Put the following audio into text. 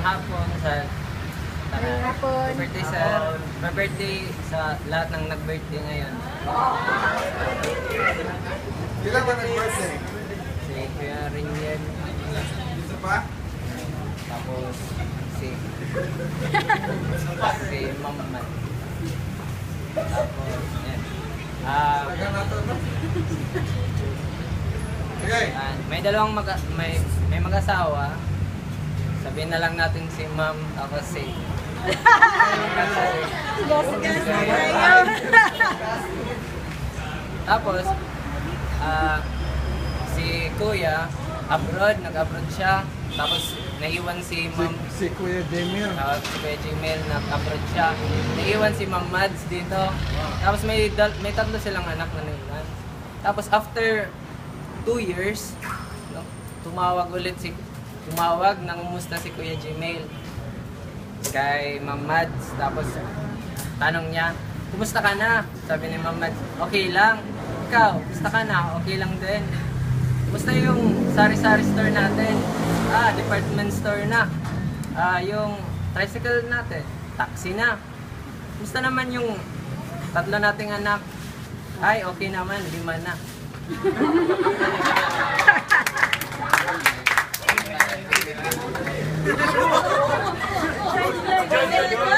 hapon sa Ngayong hapon. birthday sa birthday sa lahat ng nag-birthday ngayon. Kailan ba nag-birthday? Si Kuya Rinjen, Isa pa? tapos si Ma'am Man. Tapos, yan. Taga nato na. Okay. May dalawang may mag-asawa. Sabihin na lang natin si Ma'am, ako si Gas-gas na kayo. Tapos, si Kuya, nag-abroad siya. Tapos, naiwan si Ma'am, Si Kuya Demir. si Kuya Gmail, nag-abroad siya. Naiwan si Ma'am Mads dito. Tapos, may tatlo silang anak na naiwan. Tapos, after 2 years, no, tumawag, nangumusta si Kuya Gmail kay Ma'am Mads. Tapos, tanong niya, kumusta ka na? Sabi ni Ma'am Mads, okay lang. Ikaw, kumusta ka na? Okay lang din. Kumusta yung sari-sari store natin? Department store na. Yung tricycle natin, taxi na. Kumusta naman yung tatlo nating anak? Ay, okay naman, 5 na.